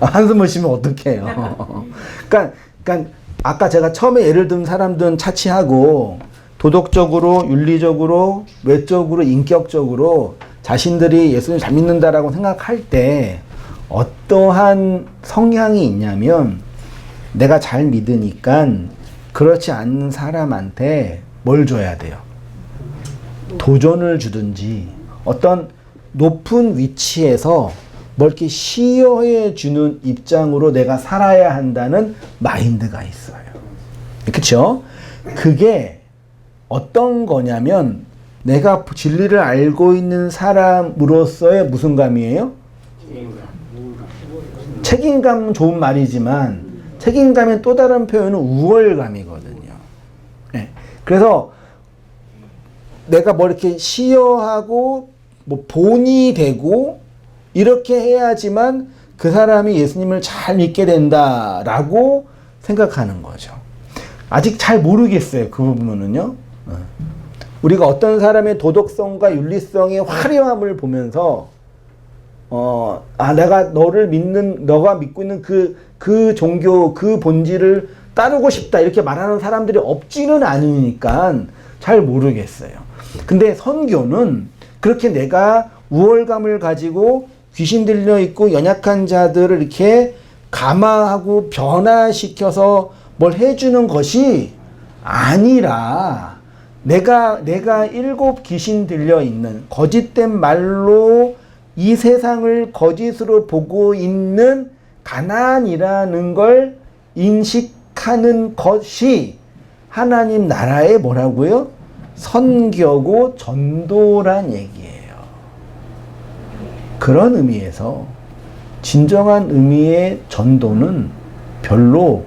한숨을 쉬면 어떡해요. 그러니까 아까 제가 처음에 예를 든 사람들은 차치하고 도덕적으로, 윤리적으로, 외적으로, 인격적으로 자신들이 예수님 잘 믿는다라고 생각할 때 어떠한 성향이 있냐면 내가 잘 믿으니까 그렇지 않는 사람한테 뭘 줘야 돼요? 도전을 주든지 어떤 높은 위치에서 뭘 이렇게 시여해 주는 입장으로 내가 살아야 한다는 마인드가 있어요. 그렇죠? 그게 어떤 거냐면 내가 진리를 알고 있는 사람으로서의 무슨 감이에요? 책임감은 좋은 말이지만 책임감의 또 다른 표현은 우월감이거든요. 네. 그래서 내가 뭐 이렇게 시여하고 뭐 본이 되고 이렇게 해야지만 그 사람이 예수님을 잘 믿게 된다라고 생각하는 거죠. 아직 잘 모르겠어요. 그 부분은요. 우리가 어떤 사람의 도덕성과 윤리성의 화려함을 보면서 내가 너가 믿고 있는 그 종교, 그 본질을 따르고 싶다 이렇게 말하는 사람들이 없지는 않으니까 잘 모르겠어요. 근데 선교는 그렇게 내가 우월감을 가지고 귀신 들려 있고 연약한 자들을 이렇게 감화하고 변화시켜서 뭘 해주는 것이 아니라 내가 일곱 귀신 들려 있는 거짓된 말로 이 세상을 거짓으로 보고 있는 가난이라는 걸 인식하는 것이 하나님 나라의 뭐라고요? 선교고 전도란 얘기예요. 그런 의미에서 진정한 의미의 전도는 별로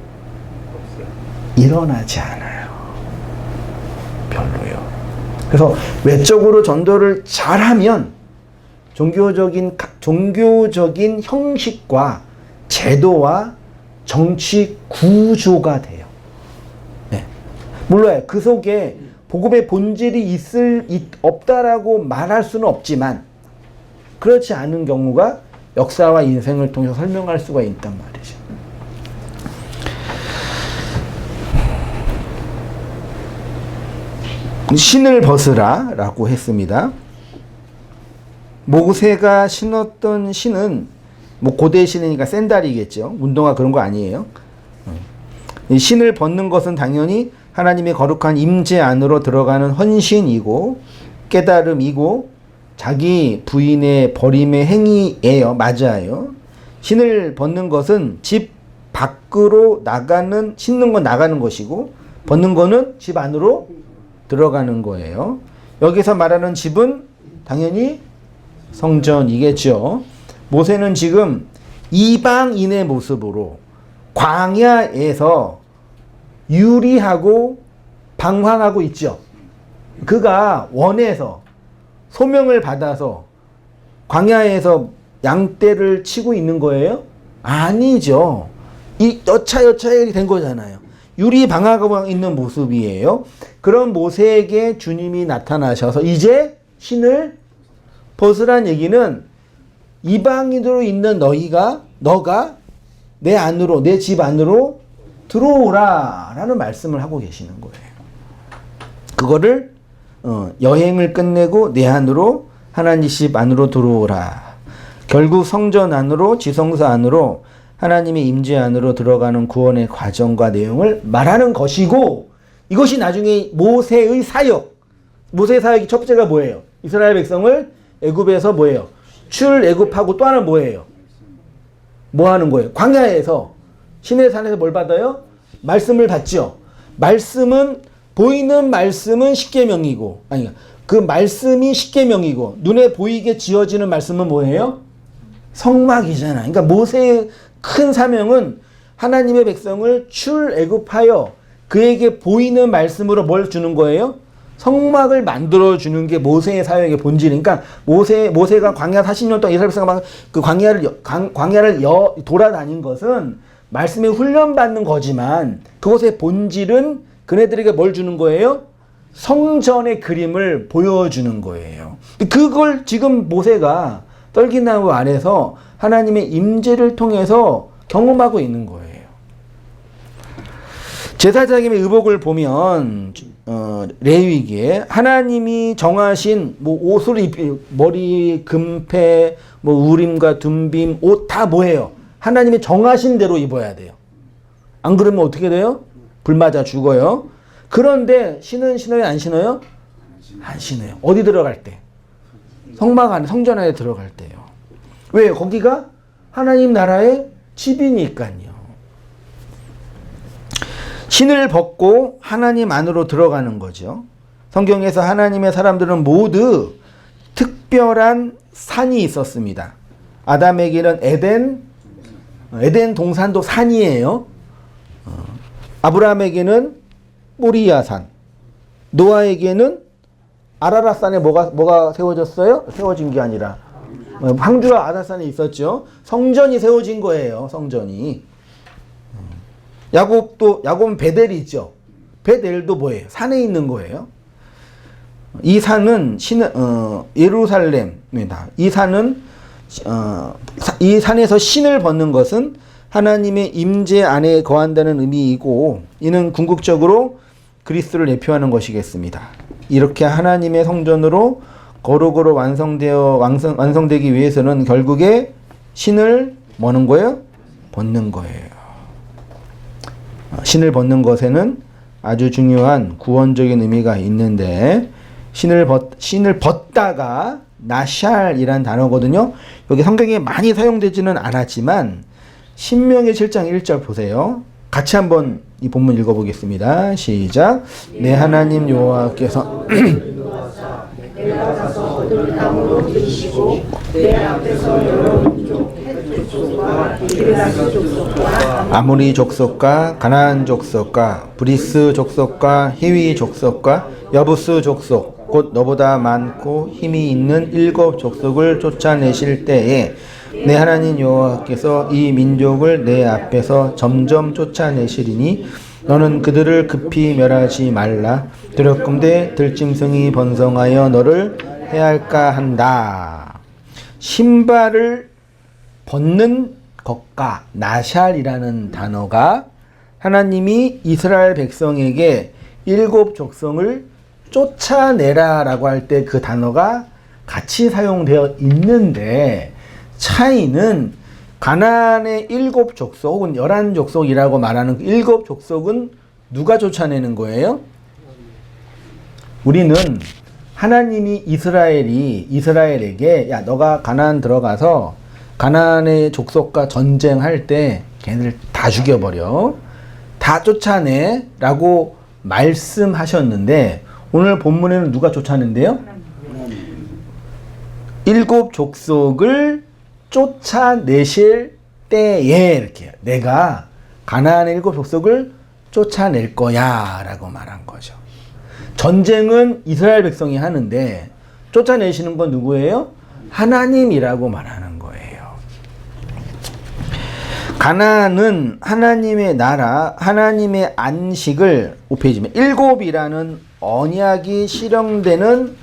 일어나지 않아요. 별로요. 그래서 외적으로 전도를 잘하면 종교적인 형식과 제도와 정치 구조가 돼요. 네. 물론 그 속에 복음의 본질이 없다라고 말할 수는 없지만 그렇지 않은 경우가 역사와 인생을 통해서 설명할 수가 있단 말이죠. 신을 벗으라 라고 했습니다. 모세가 신었던 신은 뭐 고대 신이니까 샌달이겠죠. 운동화 그런 거 아니에요. 이 신을 벗는 것은 당연히 하나님의 거룩한 임재 안으로 들어가는 헌신이고 깨달음이고 자기 부인의 버림의 행위예요. 맞아요. 신을 벗는 것은 집 밖으로 신는 건 나가는 것이고 벗는 거는 집 안으로 들어가는 거예요. 여기서 말하는 집은 당연히 성전이겠죠. 모세는 지금 이방인의 모습으로 광야에서 유리하고 방황하고 있죠. 그가 원해서 소명을 받아서 광야에서 양떼를 치고 있는 거예요? 아니죠. 여차여차하게 된 거잖아요. 유리 방황하고 있는 모습이에요. 그런 모세에게 주님이 나타나셔서 이제 신을 벗으란 얘기는 이방인으로 있는 너가 내 안으로, 내 집 안으로 들어오라 라는 말씀을 하고 계시는 거예요. 그거를 여행을 끝내고 내 안으로 하나님 집 안으로 들어오라. 결국 성전 안으로 지성소 안으로 하나님의 임재 안으로 들어가는 구원의 과정과 내용을 말하는 것이고 이것이 나중에 모세의 사역. 모세의 사역이 첫 번째가 뭐예요? 이스라엘 백성을 애굽에서 뭐예요? 출애굽하고 또 하나 뭐예요? 뭐 하는 거예요? 광야에서 시내산에서 뭘 받아요? 말씀을 받죠. 말씀은 보이는 말씀은 십계명이고 아니 그 말씀이 십계명이고 눈에 보이게 지어지는 말씀은 뭐예요? 성막이잖아. 그러니까 모세의 큰 사명은 하나님의 백성을 출애굽하여 그에게 보이는 말씀으로 뭘 주는 거예요? 성막을 만들어 주는 게 모세의 사역의 본질이니까 모세가 광야 40년 동안 이스라엘 백성과 그 광야를 돌아다닌 것은 말씀에 훈련받는 거지만 그것의 본질은 그네들에게 뭘 주는 거예요? 성전의 그림을 보여주는 거예요. 그걸 지금 모세가 떨기나무 아래서 하나님의 임재를 통해서 경험하고 있는 거예요. 제사장님의 의복을 보면 레위기에 하나님이 정하신 뭐 옷을 머리 금패 뭐 우림과 둠빔 옷 다 뭐예요? 하나님이 정하신 대로 입어야 돼요. 안 그러면 어떻게 돼요? 불 맞아 죽어요. 그런데 신어요 안 신어요? 안 신어요. 어디 들어갈 때? 성막 안에 성전 안에 들어갈 때요. 왜? 거기가 하나님 나라의 집이니까요. 신을 벗고 하나님 안으로 들어가는 거죠. 성경에서 하나님의 사람들은 모두 특별한 산이 있었습니다. 아담에게는 에덴 동산도 산이에요. 아브라함에게는 모리아산, 노아에게는 아라랏산에 뭐가 세워졌어요? 세워진 게 아니라 황주와 아라랏산에 있었죠. 성전이 세워진 거예요. 성전이. 야곱은 베델이 있죠. 베델도 뭐예요? 산에 있는 거예요. 이 산은 예루살렘입니다. 이 산에서 신을 벗는 것은 하나님의 임재 안에 거한다는 의미이고 이는 궁극적으로 그리스도를 대표하는 것이겠습니다. 이렇게 하나님의 성전으로 거룩으로 완성되기 위해서는 결국에 신을 뭐는 거예요? 벗는 거예요. 신을 벗는 것에는 아주 중요한 구원적인 의미가 있는데 신을 벗다가 나샬이란 단어거든요. 여기 성경에 많이 사용되지는 않았지만 신명기 7장 1절 보세요. 같이 한번 이 본문 읽어보겠습니다. 시작. 내 하나님 여호와께서 아모리 족속과 가나안 족속과 브리스 족속과 히위 족속과 여부스 족속 곧 너보다 많고 힘이 있는 7 족속을 쫓아내실 때에 내 하나님 여호와께서 이 민족을 내 앞에서 점점 쫓아내시리니 너는 그들을 급히 멸하지 말라. 두렵건대 들짐승이 번성하여 너를 해할까 한다. 신발을 벗는 것과 나샬이라는 단어가 하나님이 이스라엘 백성에게 7 족속을 쫓아내라 라고 할 때 그 단어가 같이 사용되어 있는데 차이는 가나안의 7 족속 혹은 11 족속이라고 말하는 7 족속은 누가 쫓아내는 거예요? 우리는 하나님이 이스라엘에게 야 너가 가나안 들어가서 가나안의 족속과 전쟁할 때 걔네들 다 죽여버려. 다 쫓아내 라고 말씀하셨는데 오늘 본문에는 누가 쫓아낸대요? 7 족속을 쫓아내실 때에 이렇게 내가 가나안의 7 족속을 쫓아낼 거야 라고 말한 거죠. 전쟁은 이스라엘 백성이 하는데 쫓아내시는 건 누구예요? 하나님이라고 말하는 거예요. 가나안은 하나님의 나라, 하나님의 안식을 5페이지면 7이라는 언약이 실현되는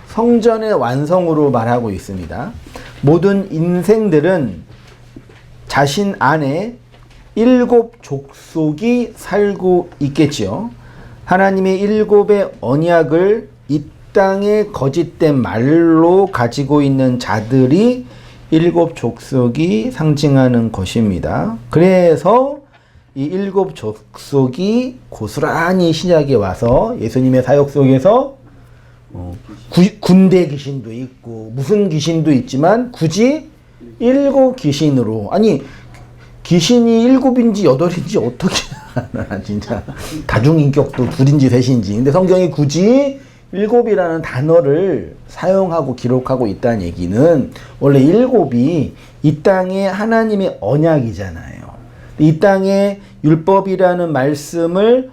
성전의 완성으로 말하고 있습니다. 모든 인생들은 자신 안에 7 족속이 살고 있겠지요. 하나님의 7의 언약을 이 땅에 거짓된 말로 가지고 있는 자들이 7 족속이 상징하는 것입니다. 그래서 이 7 족속이 고스란히 신약에 와서 예수님의 사역 속에서 군대 귀신도 있고 무슨 귀신도 있지만 굳이 7 귀신으로 아니 귀신이 7인지 8인지 어떻게 하나 진짜 다중인격도 2인지 3인지 근데 성경이 굳이 7이라는 단어를 사용하고 기록하고 있다는 얘기는 원래 7이 이 땅에 하나님의 언약이잖아요. 이 땅에 율법이라는 말씀을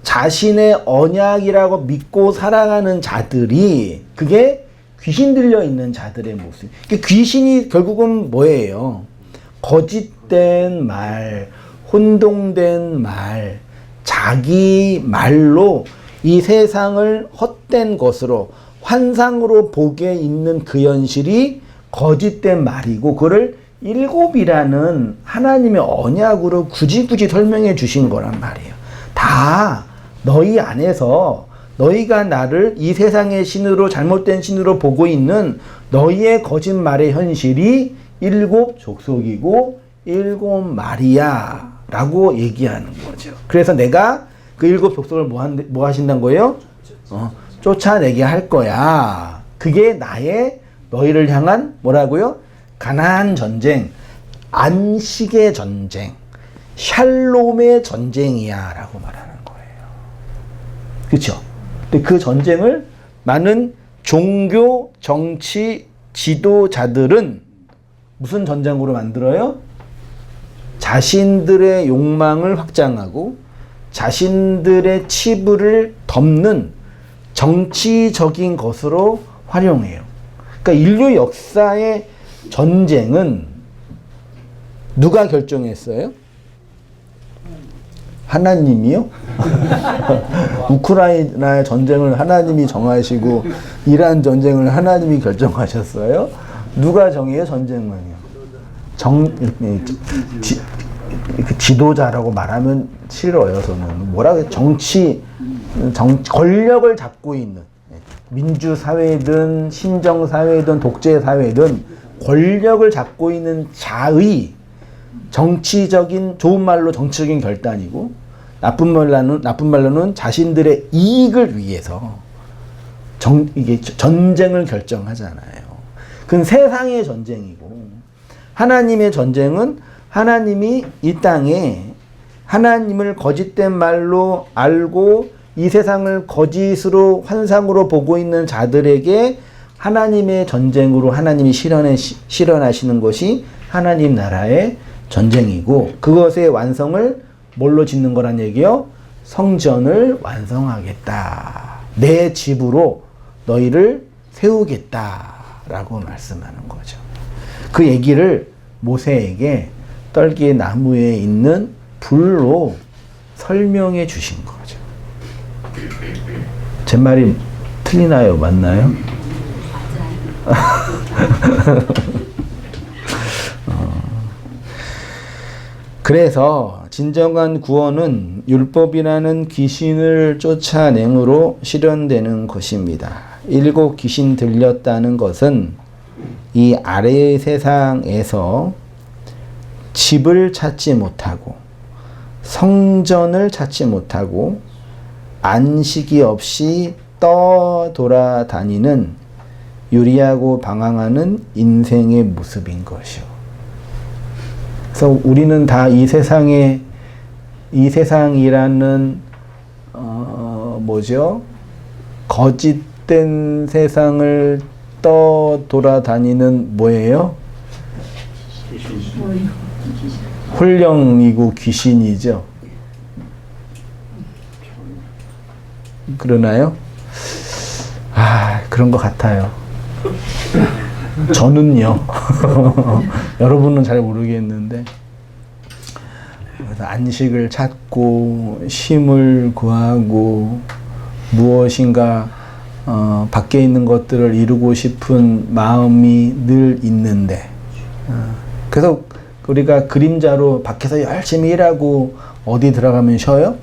자신의 언약이라고 믿고 살아가는 자들이 그게 귀신 들려 있는 자들의 모습. 귀신이 결국은 뭐예요? 거짓된 말, 혼동된 말, 자기 말로 이 세상을 헛된 것으로 환상으로 보게 있는 그 현실이 거짓된 말이고 그거를 7이라는 하나님의 언약으로 굳이 설명해 주신 거란 말이에요. 다 너희 안에서 너희가 나를 이 세상의 신으로 잘못된 신으로 보고 있는 너희의 거짓말의 현실이 7 족속이고 7 말이야 라고 얘기하는 거죠. 그래서 내가 그 7 족속을 뭐 하신다는 거예요? 쫓아내게 할 거야. 그게 나의 너희를 향한 뭐라고요? 가나안 전쟁, 안식의 전쟁, 샬롬의 전쟁이야 라고 말하는 거예요. 그렇죠? 근데 그 전쟁을 많은 종교, 정치, 지도자들은 무슨 전쟁으로 만들어요? 자신들의 욕망을 확장하고 자신들의 치부를 덮는 정치적인 것으로 활용해요. 그러니까 인류 역사의 전쟁은 누가 결정했어요? 하나님이요? 우크라이나의 전쟁을 하나님이 정하시고 이란 전쟁을 하나님이 결정하셨어요? 누가 정해요? 전쟁은요? 지도자라고 말하면 싫어요. 저는 뭐라고 해요? 권력을 잡고 있는 민주사회든 신정사회든 독재사회든 권력을 잡고 있는 자의 정치적인 좋은 말로 정치적인 결단이고 나쁜 말로는 자신들의 이익을 위해서 이게 전쟁을 결정하잖아요. 그건 세상의 전쟁이고 하나님의 전쟁은 하나님이 이 땅에 하나님을 거짓된 말로 알고 이 세상을 거짓으로 환상으로 보고 있는 자들에게 하나님의 전쟁으로 하나님이 실현하시는 것이 하나님 나라의 전쟁이고 그것의 완성을 뭘로 짓는 거란 얘기요? 성전을 완성하겠다. 내 집으로 너희를 세우겠다라고 말씀하는 거죠. 그 얘기를 모세에게 떨기의 나무에 있는 불로 설명해 주신 거죠. 제 말이 틀리나요? 맞나요? 그래서 진정한 구원은 율법이라는 귀신을 쫓아냄으로 실현되는 것입니다. 7 귀신 들렸다는 것은 이 아래의 세상에서 집을 찾지 못하고 성전을 찾지 못하고 안식이 없이 떠돌아다니는 유리하고 방황하는 인생의 모습인 것이요. 그래서 우리는 다 이 세상이라는 거짓된 세상을 떠돌아다니는 뭐예요? 홀령이고 귀신이죠. 그러나요? 그런 것 같아요. 저는요. 여러분은 잘 모르겠는데 그래서 안식을 찾고 쉼을 구하고 무엇인가 밖에 있는 것들을 이루고 싶은 마음이 늘 있는데 그래서 우리가 그림자로 밖에서 열심히 일하고 어디 들어가면 쉬어요?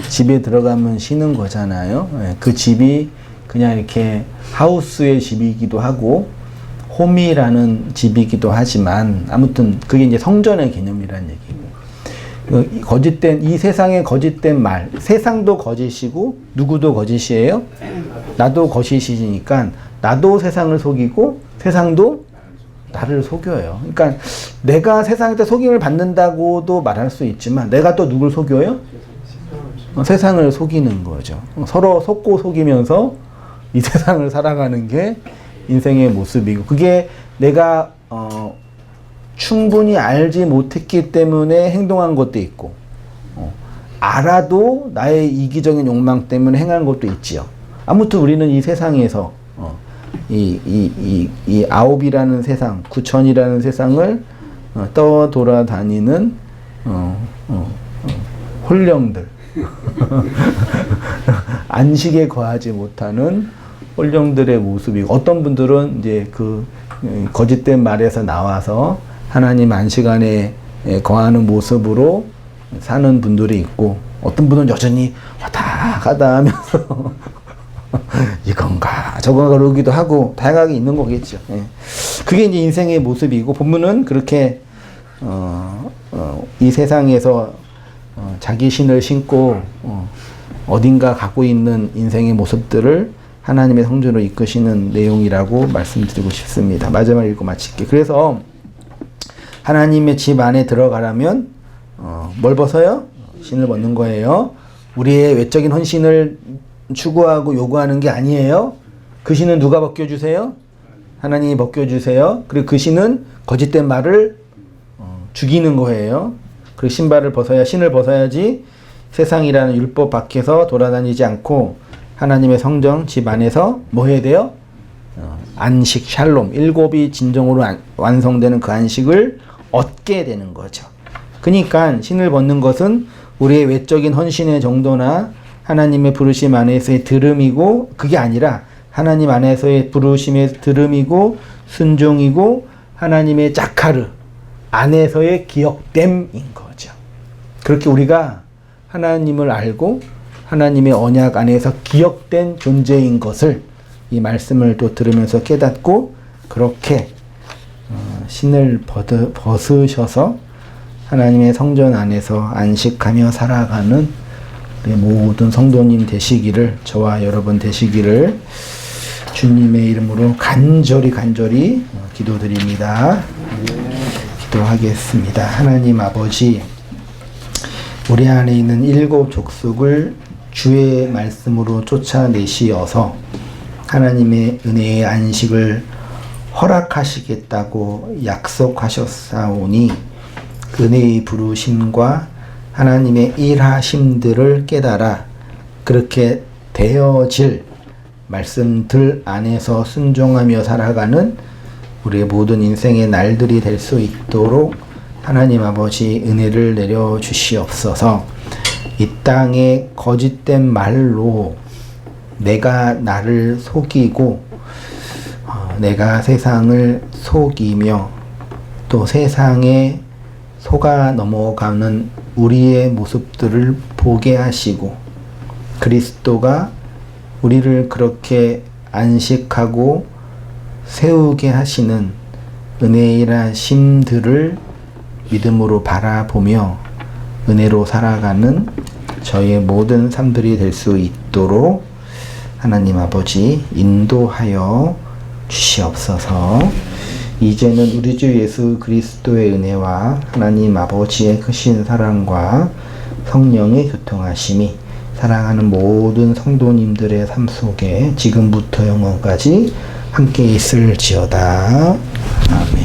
집에 들어가면 쉬는 거잖아요. 그 집이 그냥 이렇게 하우스의 집이기도 하고 홈이라는 집이기도 하지만 아무튼 그게 이제 성전의 개념이라는 얘기고 이 세상의 거짓된 말, 세상도 거짓이고 누구도 거짓이에요? 나도 거짓이니까 나도 세상을 속이고 세상도 나를 속여요. 그러니까 내가 세상한테 속임을 받는다고도 말할 수 있지만 내가 또 누굴 속여요? 세상을 속이는 거죠. 서로 속고 속이면서 이 세상을 살아가는 게 인생의 모습이고, 그게 내가 충분히 알지 못했기 때문에 행동한 것도 있고, 알아도 나의 이기적인 욕망 때문에 행한 것도 있지요. 아무튼 우리는 이 세상에서 이 아홉이라는 세상, 구천이라는 세상을 떠돌아다니는 홀령들, 안식에 거하지 못하는 홀령들의 모습이고, 어떤 분들은 이제 그 거짓된 말에서 나와서 하나님 안식 안에 거하는 모습으로 사는 분들이 있고, 어떤 분은 여전히 왔다 가다 하면서 이건가 저건가 그러기도 하고 다양하게 있는 거겠죠. 그게 이제 인생의 모습이고, 본문은 그렇게 이 세상에서 자기 신을 신고 어딘가 갖고 있는 인생의 모습들을 하나님의 성전으로 이끄시는 내용이라고 말씀드리고 싶습니다. 마지막 읽고 마칠게요. 그래서 하나님의 집 안에 들어가려면 뭘 벗어요? 신을 벗는 거예요. 우리의 외적인 헌신을 추구하고 요구하는 게 아니에요. 그 신은 누가 벗겨주세요? 하나님이 벗겨주세요. 그리고 그 신은 거짓된 말을 죽이는 거예요. 그리고 신발을 벗어야, 신을 벗어야지 세상이라는 율법 밖에서 돌아다니지 않고 하나님의 성전 집 안에서 뭐 해야 돼요? 안식, 샬롬, 일곱이 진정으로 완성되는 그 안식을 얻게 되는 거죠. 그러니까 신을 벗는 것은 우리의 외적인 헌신의 정도나 하나님의 부르심 안에서의 들음이고, 그게 아니라 하나님 안에서의 부르심의 들음이고 순종이고 하나님의 자카르 안에서의 기억됨인 거죠. 그렇게 우리가 하나님을 알고 하나님의 언약 안에서 기억된 존재인 것을 이 말씀을 또 들으면서 깨닫고, 그렇게 신을 벗으셔서 하나님의 성전 안에서 안식하며 살아가는 우리 모든 성도님 되시기를, 저와 여러분 되시기를 주님의 이름으로 간절히 기도드립니다. 기도하겠습니다. 하나님 아버지, 우리 안에 있는 일곱 족속을 주의 말씀으로 쫓아내시어서 하나님의 은혜의 안식을 허락하시겠다고 약속하셨사오니, 은혜의 부르심과 하나님의 일하심들을 깨달아 그렇게 되어질 말씀들 안에서 순종하며 살아가는 우리의 모든 인생의 날들이 될 수 있도록 하나님 아버지 은혜를 내려 주시옵소서. 이 땅에 거짓된 말로 내가 나를 속이고 내가 세상을 속이며 또 세상에 속아 넘어가는 우리의 모습들을 보게 하시고, 그리스도가 우리를 그렇게 안식하고 세우게 하시는 은혜의 심들을 믿음으로 바라보며 은혜로 살아가는 저의 모든 삶들이 될 수 있도록 하나님 아버지 인도하여 주시옵소서. 이제는 우리 주 예수 그리스도의 은혜와 하나님 아버지의 크신 사랑과 성령의 교통하심이 사랑하는 모든 성도님들의 삶 속에 지금부터 영원까지 함께 있을지어다. 아멘.